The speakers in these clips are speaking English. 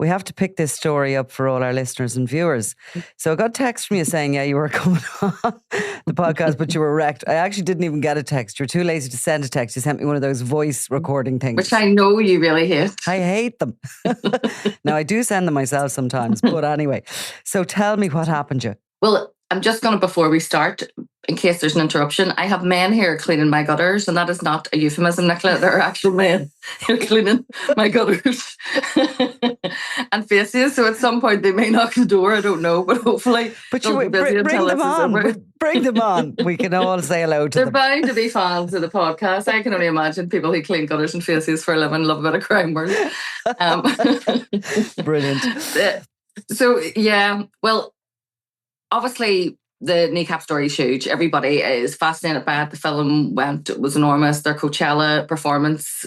we have to pick this story up for all our listeners and viewers. So I got a text from you saying, yeah, you were coming on the podcast, but you were wrecked. I actually didn't even get a text. You're too lazy to send a text. You sent me one of those voice recording things. Which I know you really hate. I hate them. Now, I do send them myself sometimes, but anyway. So tell me what happened to you. Well, I'm just going to, before we start, in case there's an interruption, I have men here cleaning my gutters, and that is not a euphemism, Nicola. There are actual men here cleaning my gutters and faces. So at some point they may knock the door. I don't know, but hopefully. But you bring them on. Bring them on. We can all say hello to them. They're bound to be fans of the podcast. I can only imagine people who clean gutters and faces for a living love a bit of crime work. Brilliant. So yeah, well. Obviously, the Kneecap story is huge. Everybody is fascinated by it. The film was enormous. Their Coachella performance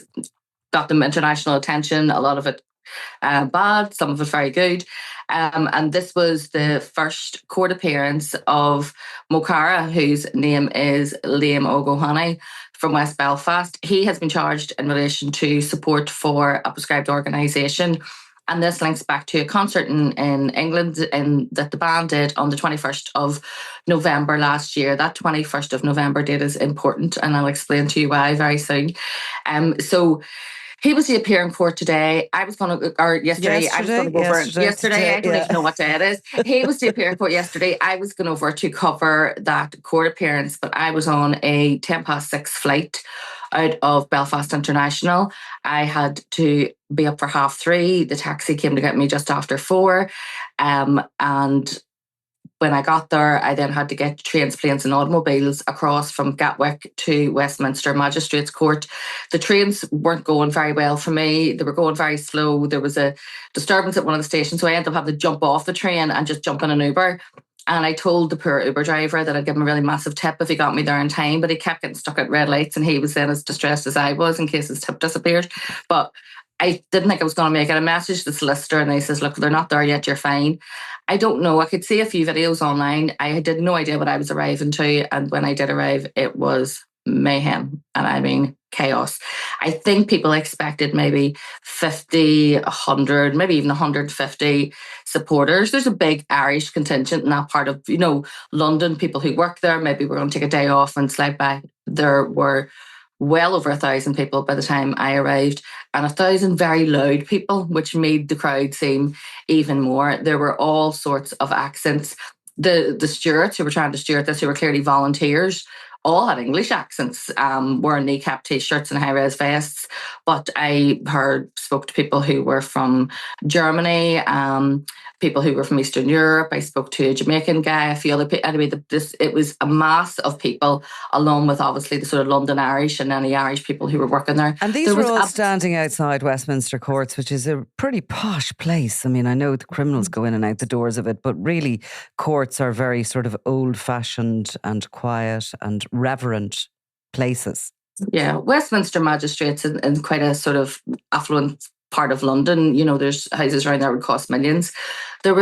got them international attention. A lot of it bad, some of it very good. And this was the first court appearance of MoChara, whose name is Liam O'Gohany from West Belfast. He has been charged in relation to support for a prescribed organisation. And this links back to a concert in England that the band did on the 21st of November last year. That 21st of November date is important, and I'll explain to you why very soon. So he was to appear in court today. I was going to, or yesterday. I was going to go over yesterday. I don't even know what day it is. He was to appear in court yesterday. I was going over to cover that court appearance, but I was on a 6:10 flight out of Belfast International. I had to be up for 3:30. The taxi came to get me just after 4. And when I got there, I then had to get trains, planes and automobiles across from Gatwick to Westminster Magistrates Court. The trains weren't going very well for me. They were going very slow. There was a disturbance at one of the stations, so I ended up having to jump off the train and just jump in an Uber. And I told the poor Uber driver that I'd give him a really massive tip if he got me there in time, but he kept getting stuck at red lights, and he was then as distressed as I was in case his tip disappeared. But I didn't think I was going to make it. I messaged the solicitor and he says, look, they're not there yet, you're fine. I don't know. I could see a few videos online. I had no idea what I was arriving to. And when I did arrive, it was mayhem. And I mean, chaos. I think people expected maybe 50, 100, maybe even 150 supporters. There's a big Irish contingent in that part of, London, people who work there. Maybe we're going to take a day off and slide back. There were well over 1,000 people by the time I arrived, and 1,000 very loud people, which made the crowd seem even more. There were all sorts of accents. The stewards who were trying to steward this, who were clearly volunteers, all had English accents, wearing Kneecap t-shirts and high-res vests. But I spoke to people who were from Germany, people who were from Eastern Europe. I spoke to a Jamaican guy, a few other people. Anyway, it was a mass of people, along with obviously the sort of London Irish and any Irish people who were working there. And these were all standing outside Westminster Courts, which is a pretty posh place. I mean, I know the criminals go in and out the doors of it, but really courts are very sort of old-fashioned and quiet and reverent places. Yeah, Westminster Magistrates in quite a sort of affluent part of London. There's houses around there that would cost millions. The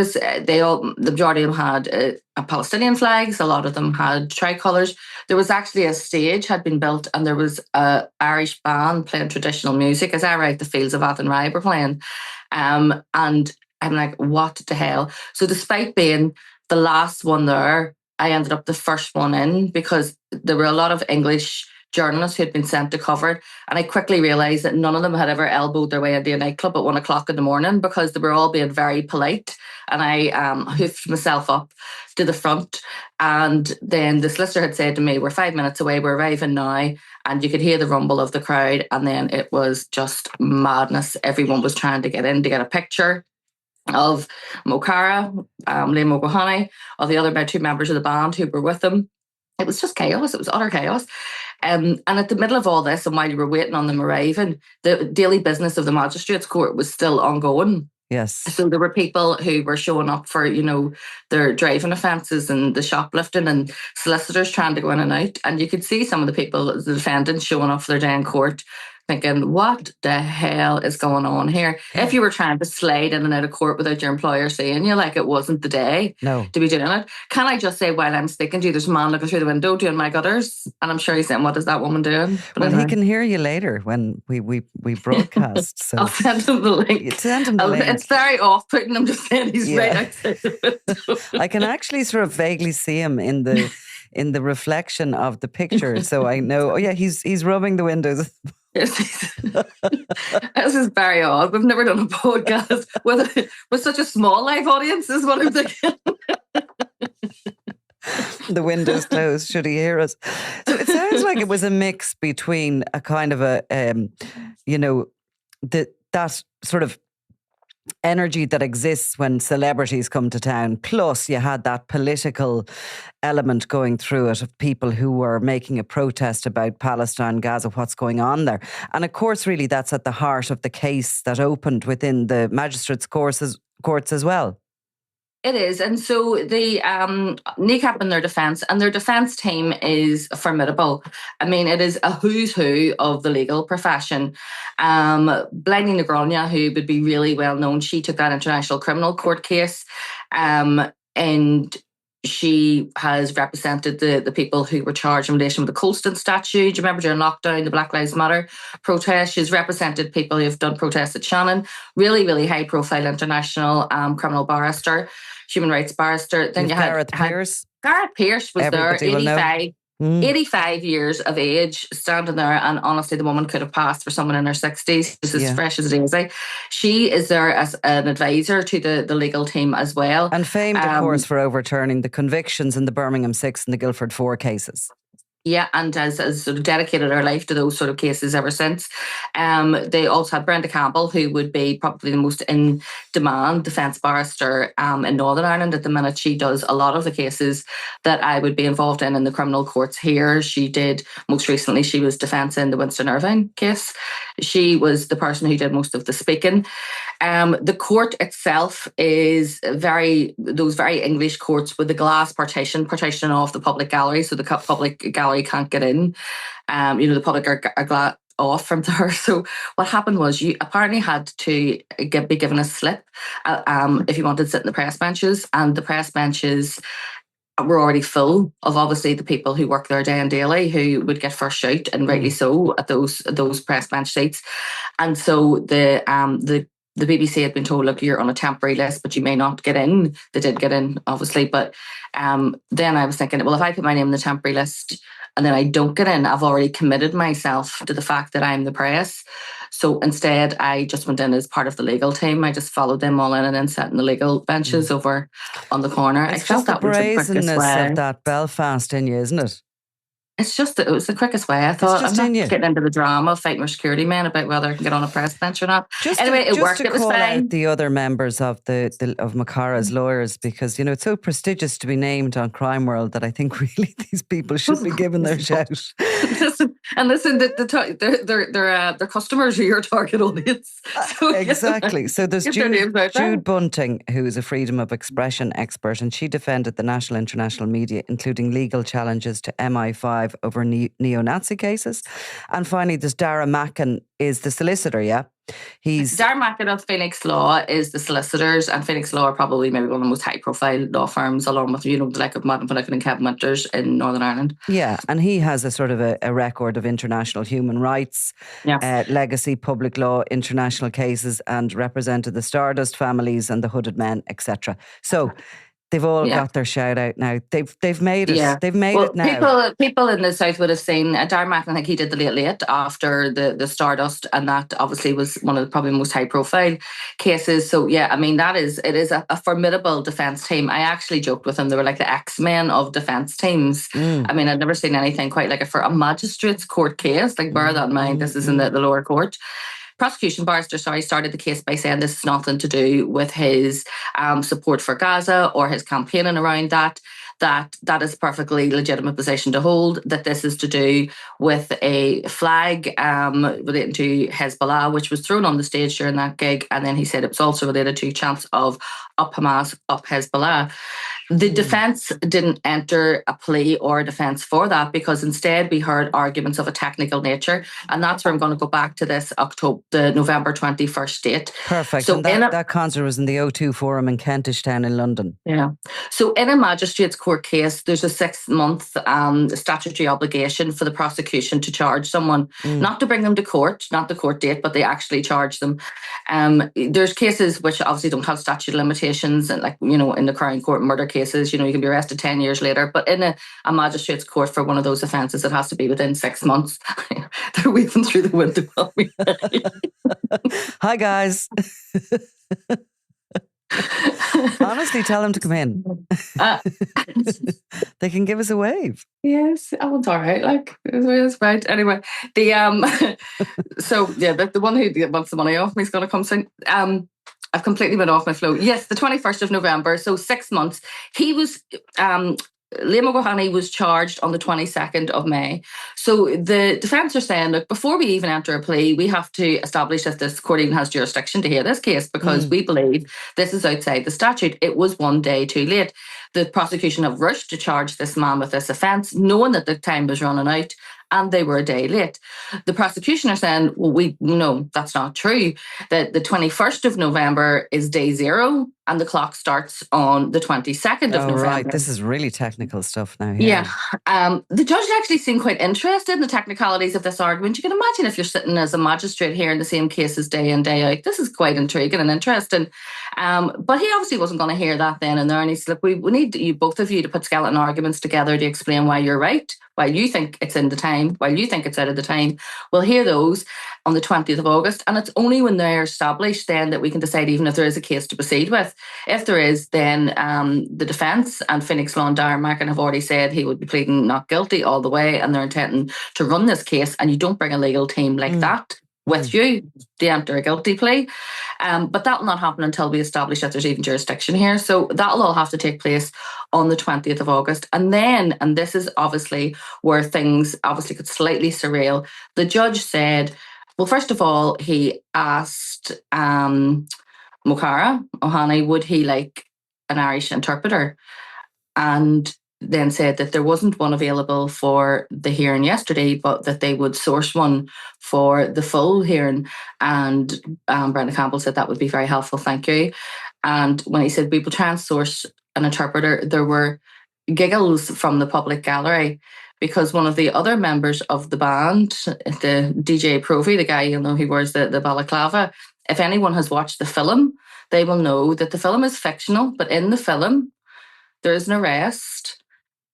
majority of them had Palestinian flags. A lot of them had tricolours. There was actually a stage had been built, and there was an Irish band playing traditional music. As I write, the Fields of Athenry were playing. And I'm like, what the hell? So despite being the last one there, I ended up the first one in, because there were a lot of English journalists who had been sent to cover it. And I quickly realised that none of them had ever elbowed their way into a nightclub at 1 o'clock in the morning, because they were all being very polite. And I hoofed myself up to the front. And then the solicitor had said to me, we're 5 minutes away, we're arriving now. And you could hear the rumble of the crowd. And then it was just madness. Everyone was trying to get in to get a picture of MoChara, Liam O'Gohany, of the other 2 members of the band who were with them. It was just chaos. It was utter chaos. And at the middle of all this, and while you were waiting on them arriving, the daily business of the Magistrates Court was still ongoing. Yes. So there were people who were showing up for, their driving offences and the shoplifting, and solicitors trying to go in and out. And you could see some of the people, the defendants, showing up for their day in court, thinking, what the hell is going on here? Yeah. If you were trying to slide in and out of court without your employer seeing you, like it wasn't the day No. to be doing it. Can I just say, while I'm speaking to you, there's a man looking through the window doing my gutters, and I'm sure he's saying, what is that woman doing? But Well, anyway. he can hear you later when we broadcast. So I'll send him the link. You send him the link. It's very off-putting. I'm just saying he's right outside the window. I can actually sort of vaguely see him in the reflection of the picture, so I know. Oh yeah, he's rubbing the windows. This is very odd. We've never done a podcast with such a small live audience, is what I'm thinking. The windows closed, should he hear us? So it sounds like it was a mix between a kind of a, that sort of energy that exists when celebrities come to town, plus you had that political element going through it of people who were making a protest about Palestine, Gaza, what's going on there. And of course, really, that's at the heart of the case that opened within the magistrates' courts as well. It is. And so the Kneecap in their defence team is formidable. I mean, it is a who's who of the legal profession. Blenny Negrona, who would be really well known, she took that International Criminal Court case, and she has represented the people who were charged in relation with the Colston statue. Do you remember during lockdown, the Black Lives Matter protest? She's represented people who have done protests at Shannon. Really, really high profile international criminal barrister, human rights barrister. Then you had Gareth Pearce. Gareth Pearce was Everybody there, 85 years of age, standing there, and honestly, the woman could have passed for someone in her 60s. She's as fresh as a daisy. She is there as an advisor to the legal team as well. And famed, of course, for overturning the convictions in the Birmingham 6 and the Guildford 4 cases. Yeah, and has sort of dedicated her life to those sort of cases ever since. They also had Brenda Campbell, who would be probably the most in-demand defence barrister in Northern Ireland at the minute. She does a lot of the cases that I would be involved in the criminal courts here. She did, most recently, she was defence in the Winston Irvine case. She was the person who did most of the speaking. The court itself is those very English courts with the glass partition off the public gallery, so the public gallery can't get in. The public are off from there. So what happened was you apparently had to be given a slip if you wanted to sit in the press benches, and the press benches were already full of obviously the people who work there day and daily who would get first shout, and rightly so, at those press bench seats. And so the BBC had been told, look, you're on a temporary list, but you may not get in. They did get in, obviously. But then I was thinking, well, if I put my name on the temporary list and then I don't get in, I've already committed myself to the fact that I'm the press. So instead, I just went in as part of the legal team. I just followed them all in and then sat in the legal benches over on the corner. It's just the brazenness of that Belfast in you, isn't it? It was the quickest way. I thought, I'm not getting into the drama of fighting with security men about whether I can get on a press bench or not. It worked. It was fine. Out the other members of of MoChara's lawyers, because it's so prestigious to be named on Crime World that I think really these people should be given their shout. Listen, they're customers are your target audience. So, exactly. So there's Jude Bunting, who is a freedom of expression expert, and she defended the national international media, including legal challenges to MI5 over neo-Nazi cases. And finally, there's Dara Mackin is the solicitor, yeah? Dara Mackin of Phoenix Law is the solicitors, and Phoenix Law are probably maybe one of the most high-profile law firms, along with, the like of Martin Finucane and Kevin Winters in Northern Ireland. Yeah, and he has a sort of a record of international human rights, legacy, public law, international cases, and represented the Stardust families and the Hooded Men, etc. So they've all got their shout out now. They've made it. Yeah. They've made it now. People in the South would have seen Dara Mackin. I think he did the Late after the Stardust, and that obviously was one of the probably most high profile cases. So yeah, I mean it is a formidable defence team. I actually joked with them. They were like the X-Men of defence teams. I mean, I'd never seen anything quite like it for a magistrates court case. Like, bear that in mind. This is in the lower court. Prosecution barrister, started the case by saying this is nothing to do with his support for Gaza or his campaigning around that. That is a perfectly legitimate position to hold, that this is to do with a flag relating to Hezbollah, which was thrown on the stage during that gig. And then he said it was also related to chants of up Hamas, up Hezbollah. The defence didn't enter a plea or a defence for that, because instead we heard arguments of a technical nature, and that's where I'm going to go back to this the November 21st date. Perfect. So and that concert was in the O2 Forum in Kentish Town in London. Yeah. So in a magistrates court case, there's a 6-month statutory obligation for the prosecution to charge someone, not to bring them to court, not the court date, but they actually charge them. There's cases which obviously don't have statute of limitations, and like, you know, in the Crown Court murder cases, you know, you can be arrested 10 years later. But in a magistrates court for one of those offences, it has to be within 6 months. They're waving through the window at me. Hi, guys. Honestly, tell them to come in. They can give us a wave. Yes, oh, it's all right. Like, it's right. Anyway, so yeah, the one who wants the money off me is going to come soon. I've completely been off my flow. Yes, the 21st of November, so 6 months. He was, Liam O'Gahany was charged on the 22nd of May. So the defence are saying, look, before we even enter a plea, we have to establish if this court even has jurisdiction to hear this case, because we believe this is outside the statute. It was 1 day too late. The prosecution have rushed to charge this man with this offence, knowing that the time was running out, and they were a day late. The prosecution are saying, well, no, that's not true. That the 21st of November is day 0, and the clock starts on the 22nd of November. Right, this is really technical stuff now. Yeah. The judge actually seemed quite interested in the technicalities of this argument. You can imagine if you're sitting as a magistrate hearing the same cases day in, day out. This is quite intriguing and interesting. But he obviously wasn't going to hear that then and there. And he said, look, we need you, both of you, to put skeleton arguments together to explain why you're right, why you think it's in the time, why you think it's out of the time. We'll hear those on the 20th of August. And it's only when they're established then that we can decide even if there is a case to proceed with. If there is, then the defence and Phoenix Law and Diarmacan have already said he would be pleading not guilty all the way, and they're intending to run this case. And you don't bring a legal team like that with you to enter a guilty plea. But that will not happen until we establish that there's even jurisdiction here. So that will all have to take place on the 20th of August. And then, and this is obviously where things obviously get slightly surreal, the judge said, well, first of all, he asked MoChara O'Hany, would he like an Irish interpreter? And then said that there wasn't one available for the hearing yesterday, but that they would source one for the full hearing. And Brenda Campbell said that would be very helpful, thank you. And when he said we will try and source an interpreter, there were giggles from the public gallery, because one of the other members of the band, the DJ Provi, the guy, you know, who wears the balaclava, if anyone has watched the film, they will know that the film is fictional, but in the film, there is an arrest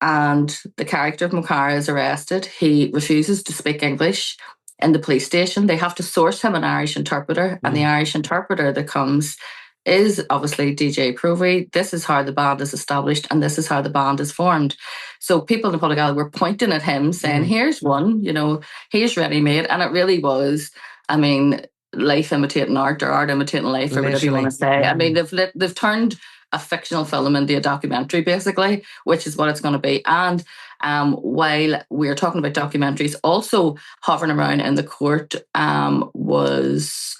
and the character of MoChara is arrested. He refuses to speak English in the police station. They have to source him an Irish interpreter, and the Irish interpreter that comes is obviously DJ Provi. This is how the band is established, and this is how the band is formed. So people in the public gallery were pointing at him saying, here's one, you know, here's ready-made. And it really was, I mean, life imitating art, or art imitating life, or whatever you want to say. I mean, they've turned a fictional film into a documentary, basically, which is what it's going to be. And while we're talking about documentaries, also hovering around in the court was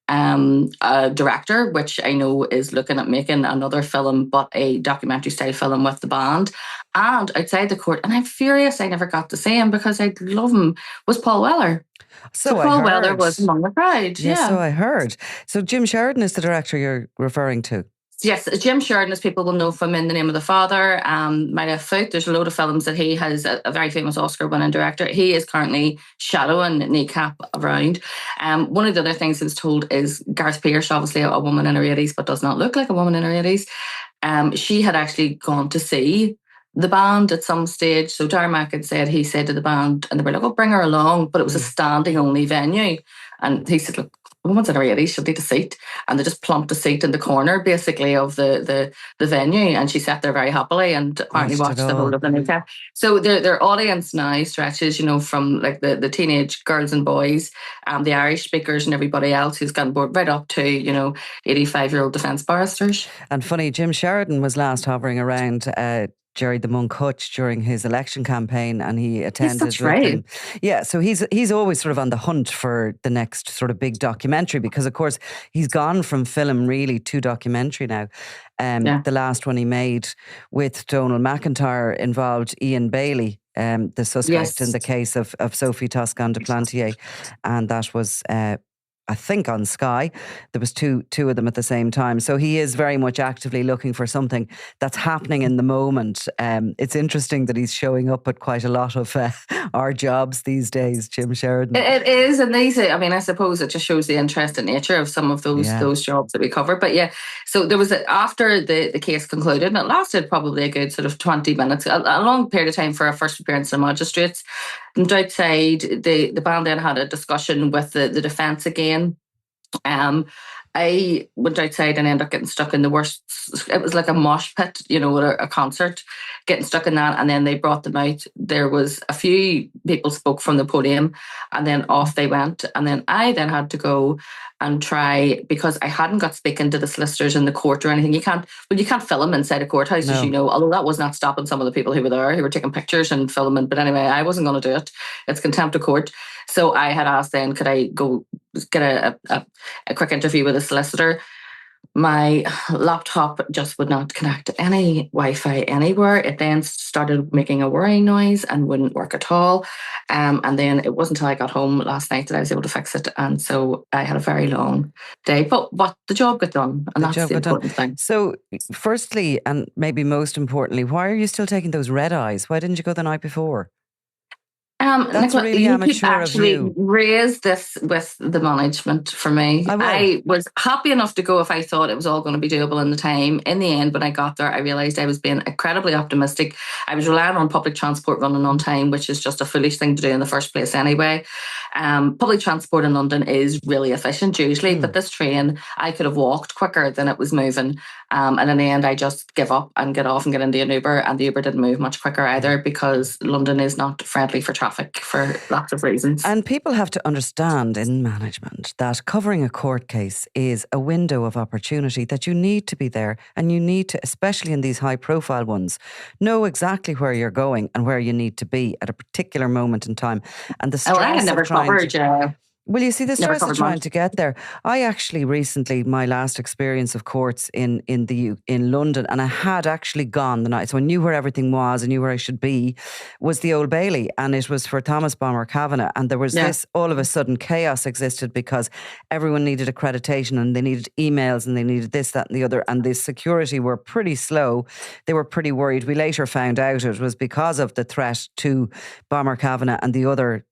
a director, which I know is looking at making another film, but a documentary style film with the band. And outside the court, and I'm furious I never got to see him because I love him, was Paul Weller. So Paul Weller was among the crowd. Yeah, so I heard. So Jim Sheridan is the director you're referring to. Yes, Jim Sheridan, as people will know from In the Name of the Father, My Left Foot. There's a load of films that he has, a very famous Oscar-winning director. He is currently shadowing Kneecap around. One of the other things I was told is Gareth Pearce, obviously a woman in her 80s, but does not look like a woman in her 80s. She had actually gone to see the band at some stage. So Darmac had said, he said to the band, and they were like, oh, bring her along. But it was a standing only venue. And he said, look, the woman's in her 80s, she'll need a seat. And they just plumped a seat in the corner, basically, of the venue. And she sat there very happily and apparently watched the whole of the Kneecap. So their audience now stretches, you know, from like the teenage girls and boys, the Irish speakers and everybody else who's gotten bored, right up to, you know, 85-year-old defence barristers. And funny, Jim Sheridan was last hovering around Jerry the Monk Hutch during his election campaign, and he attended that's with right. him. Yeah, so he's always sort of on the hunt for the next sort of big documentary, because of course he's gone from film really to documentary now. The last one he made with Donald McIntyre involved Ian Bailey, the suspect in the case of Sophie Toscan de Plantier, and that was I think on Sky. There was two of them at the same time. So he is very much actively looking for something that's happening in the moment. It's interesting that he's showing up at quite a lot of our jobs these days, Jim Sheridan. It is, and I suppose it just shows the interesting nature of some of those jobs that we cover. But yeah, so there was after the case concluded, and it lasted probably a good sort of 20 minutes, a long period of time for a first appearance in magistrates. And outside, the band then had a discussion with the defence again. I went outside and ended up getting stuck in the worst. It was like a mosh pit, at a concert, getting stuck in that. And then they brought them out. There was a few people spoke from the podium, and then off they went. And then I then had to go and try, because I hadn't got speaking to the solicitors in the court or anything. You can't film inside a courthouse, as you know, although that was not stopping some of the people who were there, who were taking pictures and filming. But anyway, I wasn't going to do it. It's contempt of court. So I had asked then, could I go get a quick interview with a solicitor? My laptop just would not connect to any Wi-Fi anywhere. It then started making a whirring noise and wouldn't work at all. And then it wasn't until I got home last night that I was able to fix it. And so I had a very long day. But the job got done. And that's the important thing. So firstly, and maybe most importantly, why are you still taking those red eyes? Why didn't you go the night before? That's Nicola, really amateur of you. Raise this with the management for me. I was happy enough to go if I thought it was all going to be doable in the time. In the end, when I got there, I realised I was being incredibly optimistic. I was relying on public transport running on time, which is just a foolish thing to do in the first place anyway. Public transport in London is really efficient usually, but this train, I could have walked quicker than it was moving. And in the end, I just give up and get off and get into an Uber, and the Uber didn't move much quicker either, because London is not friendly for traffic for lots of reasons. And people have to understand in management that covering a court case is a window of opportunity, that you need to be there, and you need to, especially in these high profile ones, know exactly where you're going and where you need to be at a particular moment in time. And the stress I had never covered Well, you see, the stress of trying to get there. I actually recently, my last experience of courts in London, and I had actually gone the night, so I knew where everything was, I knew where I should be, was the Old Bailey, and it was for Thomas Bomber Kavanagh, and there was this, all of a sudden, chaos existed because everyone needed accreditation, and they needed emails, and they needed this, that, and the other, and the security were pretty slow. They were pretty worried. We later found out it was because of the threat to Bomber Kavanagh and the other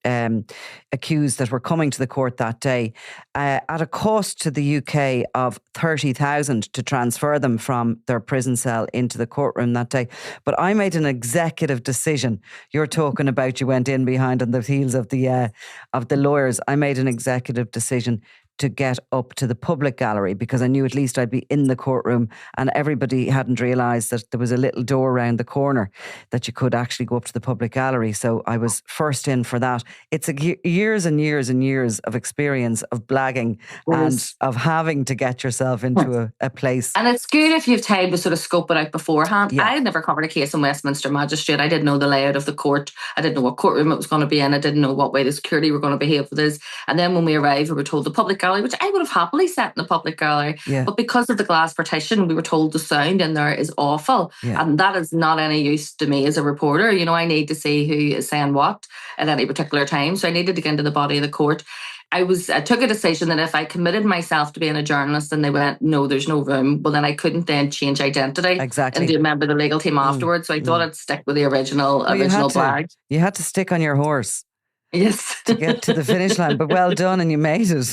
accused that were coming to the court that day, at a cost to the UK of 30,000 to transfer them from their prison cell into the courtroom that day. But I made an executive decision. You're talking about you went in behind on the heels of the lawyers. I made an executive decision to get up to the public gallery, because I knew at least I'd be in the courtroom, and everybody hadn't realised that there was a little door around the corner that you could actually go up to the public gallery. So I was first in for that. It's years and years and years of experience of blagging and of having to get yourself into a place. And it's good if you've time to sort of scope it out beforehand. I had never covered a case in Westminster Magistrate. I didn't know the layout of the court. I didn't know what courtroom it was going to be in. I didn't know what way the security were going to behave with this. And then when we arrived, we were told the public gallery, which I would have happily sat in the public gallery. But because of the glass partition, we were told the sound in there is awful. And that is not any use to me as a reporter. I need to see who is saying what at any particular time. So I needed to get into the body of the court. I took a decision that if I committed myself to being a journalist and they went, no, there's no room, well, then I couldn't then change identity. Exactly. And be a member of the legal team afterwards. So I thought I'd stick with the original flag. You had to stick on your horse. Yes. To get to the finish line, but well done, and you made it.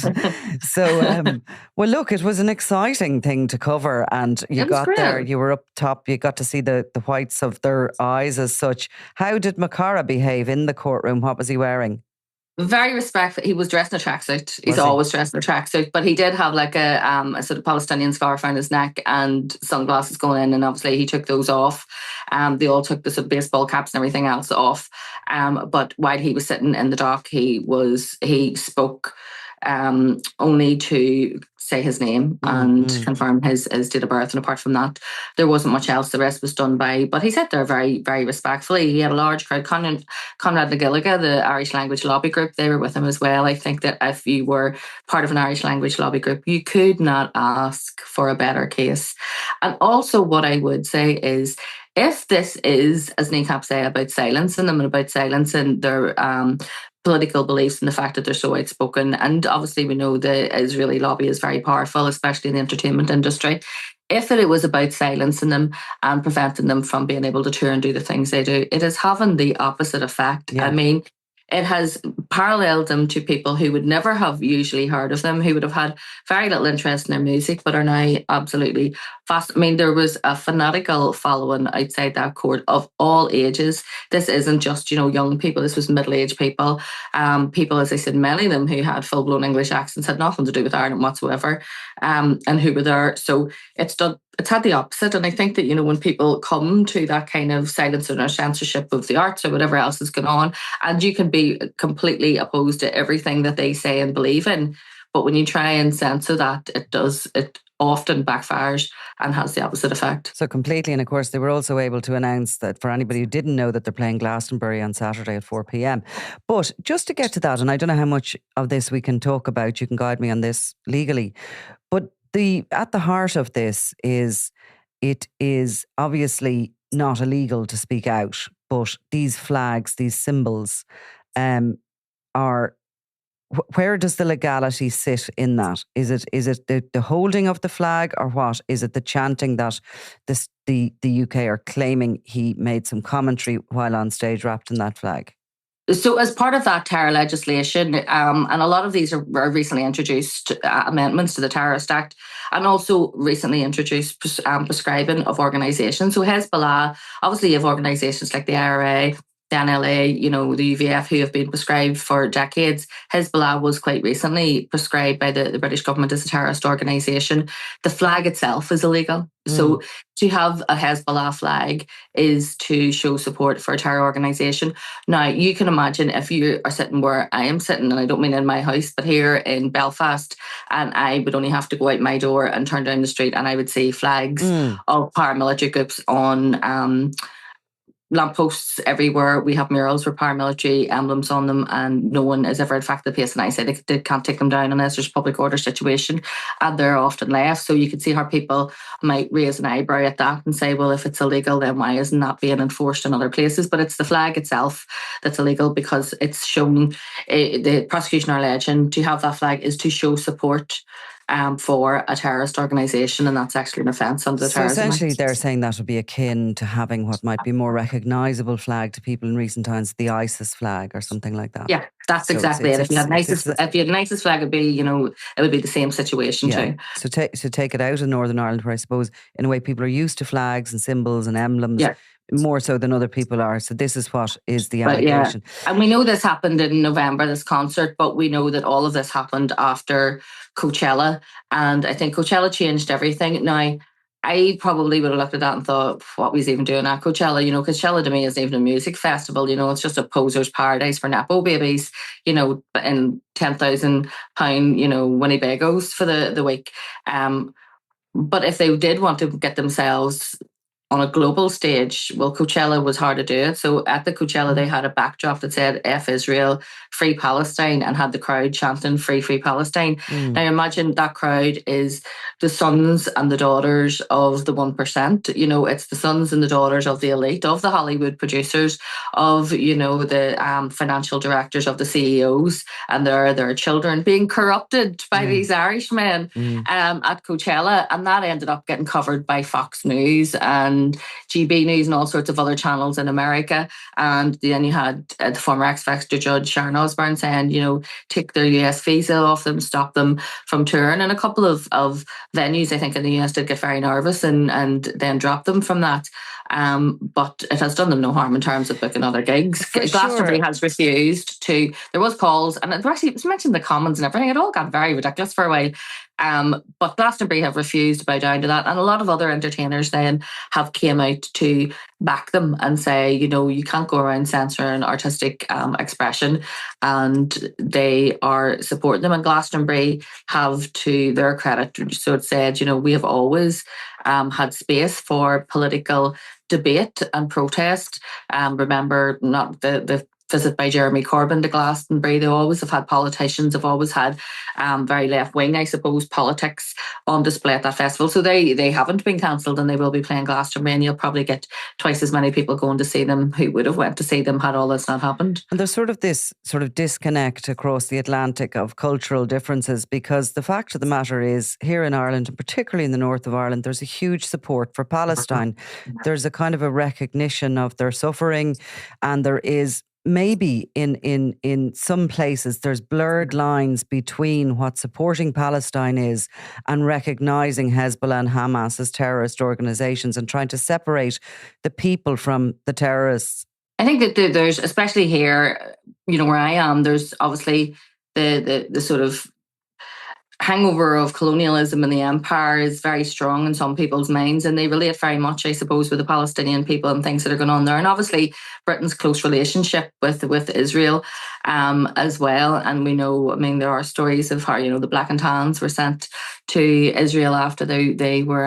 So, well, look, it was an exciting thing to cover, and you got there, you were up top, you got to see the whites of their eyes as such. How did MoChara behave in the courtroom? What was he wearing? Very respectful. He was dressed in a tracksuit. He's always dressed in a tracksuit, but he did have like a sort of Palestinian scarf around his neck and sunglasses going in, and obviously he took those off. They all took the sort of baseball caps and everything else off. But while he was sitting in the dock, he spoke only to say his name and confirm his date of birth. And apart from that, there wasn't much else. The rest was done by, but he sat there very, very respectfully. He had a large crowd. Conrad Nicola, the Irish language lobby group, they were with him as well. I think that if you were part of an Irish language lobby group, you could not ask for a better case. And also what I would say is, if this is, as Kneecap say, about silencing them and about silencing their political beliefs and the fact that they're so outspoken, and obviously we know the Israeli lobby is very powerful, especially in the entertainment industry. If it was about silencing them and preventing them from being able to tour and do the things they do, it is having the opposite effect. Yeah. I mean, it has paralleled them to people who would never have usually heard of them, who would have had very little interest in their music, but are now absolutely fast. I mean, there was a fanatical following outside that court of all ages. This isn't just, young people. This was middle-aged people. People, as I said, many of them who had full-blown English accents, had nothing to do with Ireland whatsoever, and who were there. So it's had the opposite. And I think that, when people come to that kind of silencing or censorship of the arts or whatever else is going on, and you can be completely opposed to everything that they say and believe in, but when you try and censor that, it often backfires and has the opposite effect. So completely. And of course, they were also able to announce that, for anybody who didn't know, that they're playing Glastonbury on Saturday at 4 p.m. But just to get to that, and I don't know how much of this we can talk about, you can guide me on this legally, but at the heart of this is, it is obviously not illegal to speak out, but these flags, these symbols, are, where does the legality sit in that? Is it the holding of the flag, or what? Is it the chanting that the UK are claiming he made some commentary while on stage wrapped in that flag? So as part of that terror legislation, and a lot of these are recently introduced amendments to the Terrorist Act, and also recently introduced prescribing of organisations. So Hezbollah, obviously you have organisations like the IRA, the NLA, the UVF, who have been prescribed for decades. Hezbollah was quite recently prescribed by the British government as a terrorist organisation. The flag itself is illegal. So to have a Hezbollah flag is to show support for a terror organisation. Now, you can imagine if you are sitting where I am sitting, and I don't mean in my house, but here in Belfast, and I would only have to go out my door and turn down the street, and I would see flags of paramilitary groups on lampposts everywhere. We have murals with paramilitary emblems on them, and no one has ever affected the place. And I said they can't take them down unless there's a public order situation, and they're often left. So you can see how people might raise an eyebrow at that and say, well, if it's illegal, then why isn't that being enforced in other places? But it's the flag itself that's illegal, because it's shown, the prosecution are alleging to have that flag is to show support for a terrorist organisation, and that's actually an offence under the Terrorism Act. Essentially they're saying that would be akin to having what might be more recognisable flag to people in recent times, the ISIS flag or something like that. Yeah, that's exactly it. If you had an ISIS flag, it'd be, it would be the same situation too. So take it out of Northern Ireland, where I suppose in a way people are used to flags and symbols and emblems. Yeah. More so than other people are. So this is what is the allegation. Yeah. And we know this happened in November, this concert, but we know that all of this happened after Coachella. And I think Coachella changed everything. Now, I probably would have looked at that and thought, what was even doing at Coachella? Coachella to me isn't even a music festival. It's just a poser's paradise for Nepo babies, and £10,000, Winnebagos for the week. But if they did want to get themselves on a global stage, well, Coachella was hard to do it. So at the Coachella, they had a backdrop that said F Israel, Free Palestine, and had the crowd chanting Free, Free Palestine. Now imagine that crowd is the sons and the daughters of the 1%. It's the sons and the daughters of the elite, of the Hollywood producers, of, the financial directors, of the CEOs, and their children being corrupted by these Irishmen at Coachella. And that ended up getting covered by Fox News and GB News and all sorts of other channels in America. And then you had the former X Factor judge Sharon Osbourne saying, take their US visa off them, stop them from touring. And a couple of venues, I think, in the US did get very nervous and then drop them from that. but it has done them no harm in terms of booking other gigs. For Glastonbury sure. has refused to. There was calls, and it was mentioned the Commons and everything. It all got very ridiculous for a while. But Glastonbury have refused to bow down to that, and a lot of other entertainers then have came out to back them and say, you can't go around censoring artistic expression, and they are supporting them. And Glastonbury have, to their credit, so it said, we have always had space for political debate and protest. Remember, not the visit by Jeremy Corbyn to Glastonbury. They always have had politicians, have always had very left-wing, I suppose, politics on display at that festival. So they haven't been cancelled, and they will be playing Glastonbury, and you'll probably get twice as many people going to see them who would have went to see them had all this not happened. And there's sort of this sort of disconnect across the Atlantic of cultural differences, because the fact of the matter is, here in Ireland, and particularly in the north of Ireland, there's a huge support for Palestine. There's a kind of a recognition of their suffering, and there is maybe in some places there's blurred lines between what supporting Palestine is and recognising Hezbollah and Hamas as terrorist organisations, and trying to separate the people from the terrorists. I think that there's, especially here, where I am, there's obviously the sort of hangover of colonialism and the empire is very strong in some people's minds, and they relate very much, I suppose, with the Palestinian people and things that are going on there. And obviously Britain's close relationship with Israel as well. And we know, there are stories of how, the Black and Tans were sent to Israel after they were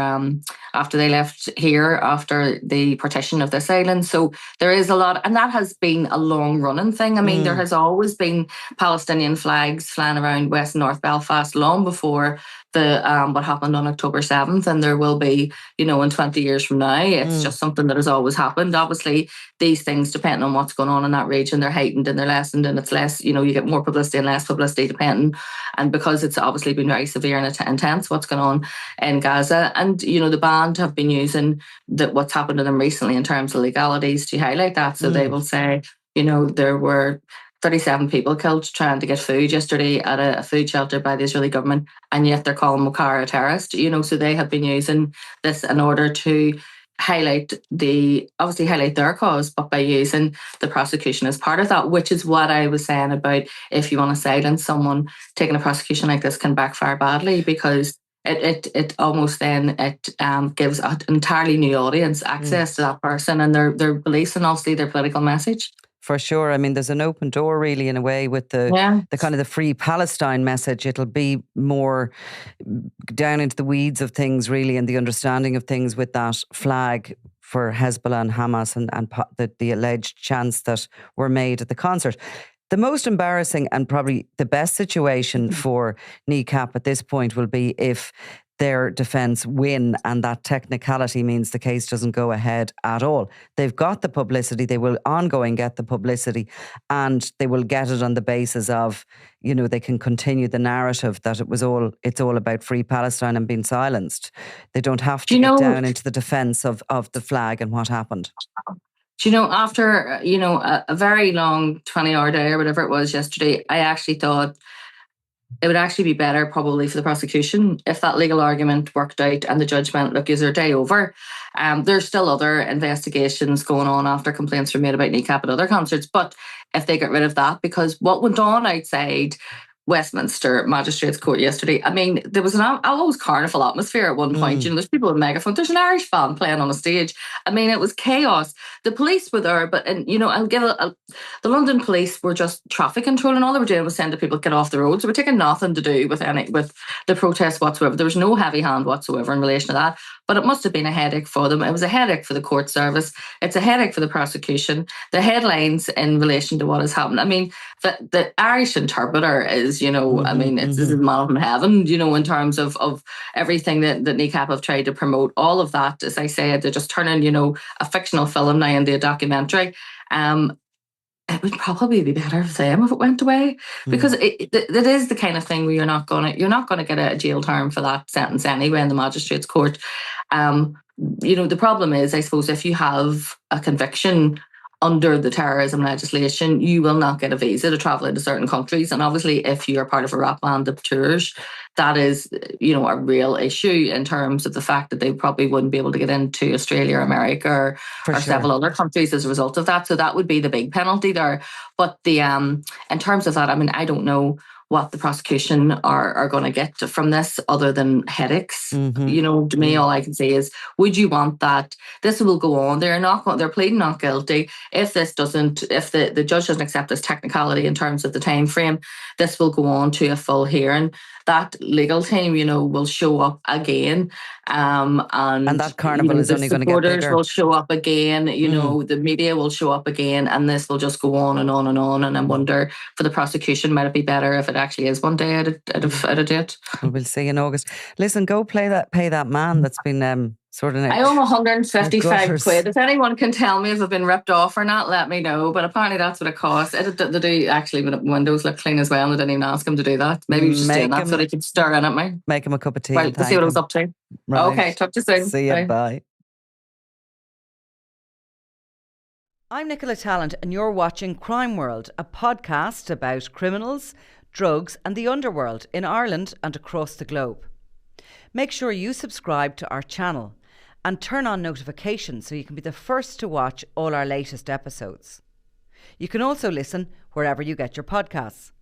after they left here after the partition of this island. So there is a lot, and that has been a long running thing. There has always been Palestinian flags flying around West and North Belfast long before the what happened on October 7th, and there will be, in 20 years from now. It's just something that has always happened. Obviously, these things, depending on what's going on in that region, they're heightened and they're lessened, and it's less, you get more publicity and less publicity depending. And because it's obviously been very severe and intense what's going on in Gaza, and the band have been using what's happened to them recently in terms of legalities to highlight that. So they will say, there were 37 people killed trying to get food yesterday at a food shelter by the Israeli government, and yet they're calling MoChara a terrorist. So they have been using this in order to highlight their cause, but by using the prosecution as part of that, which is what I was saying about, if you want to silence someone, taking a prosecution like this can backfire badly, because it almost then gives an entirely new audience access to that person and their beliefs and obviously their political message. For sure. There's an open door really in a way with the kind of the Free Palestine message. It'll be more down into the weeds of things really, and the understanding of things with that flag for Hezbollah and Hamas and the alleged chants that were made at the concert. The most embarrassing and probably the best situation for Kneecap at this point will be if their defence win, and that technicality means the case doesn't go ahead at all. They've got the publicity, they will ongoing get the publicity, and they will get it on the basis of, they can continue the narrative that it's all about Free Palestine and being silenced. They don't have to get down into the defence of the flag and what happened. After, a very long 20-hour day or whatever it was yesterday, I actually thought it would actually be better probably for the prosecution if that legal argument worked out and the judge went, look, is their day over? There's still other investigations going on after complaints were made about Kneecap at other concerts, but if they get rid of that, because what went on outside Westminster Magistrates Court yesterday, there was an almost carnival atmosphere at one point. There's people with megaphones. There's an Irish band playing on a stage. it was chaos. The police were there, but I'll give the London police were just traffic controlling. All they were doing was saying to people, get off the roads. They were taking nothing to do with the protest whatsoever. There was no heavy hand whatsoever in relation to that. But it must have been a headache for them. It was a headache for the court service. It's a headache for the prosecution. The headlines in relation to what has happened. The Irish interpreter is, this is man from heaven, in terms of everything that Kneecap have tried to promote. All of that, as I said, they're just turning, a fictional film now into a documentary. It would probably be better for them if it went away, because it is the kind of thing where you're not gonna get a jail term for that sentence anyway in the magistrates court. The problem is, I suppose, if you have a conviction under the terrorism legislation, you will not get a visa to travel into certain countries. And obviously, if you are part of a rap band of tours, that is, a real issue in terms of the fact that they probably wouldn't be able to get into Australia or America or several other countries as a result of that. So that would be the big penalty there. But in terms of that, I mean, I don't know what the prosecution are going to get from this other than headaches. To me, all I can say is, would you want that? This will go on. They're pleading not guilty. If the judge doesn't accept this technicality in terms of the time frame, this will go on to a full hearing. That legal team, will show up again. And that carnival is only going to get bigger. The supporters will show up again. The media will show up again, and this will just go on and on and on. And I wonder, for the prosecution, might it be better if it actually is one day out of date? Well, we'll see in August. Listen, go pay that man that's been sorting out. I owe 155 quid. If anyone can tell me if I've been ripped off or not, let me know. But apparently that's what it costs. They do actually, windows look clean as well, and I didn't even ask him to do that. Maybe he was just doing that so they could stir in at me. Make him a cup of tea. Right, to see what I was up to. Right. Okay, talk to you soon. See you, bye. I'm Nicola Tallant, and you're watching Crime World, a podcast about criminals, drugs and the underworld in Ireland and across the globe. Make sure you subscribe to our channel and turn on notifications so you can be the first to watch all our latest episodes. You can also listen wherever you get your podcasts.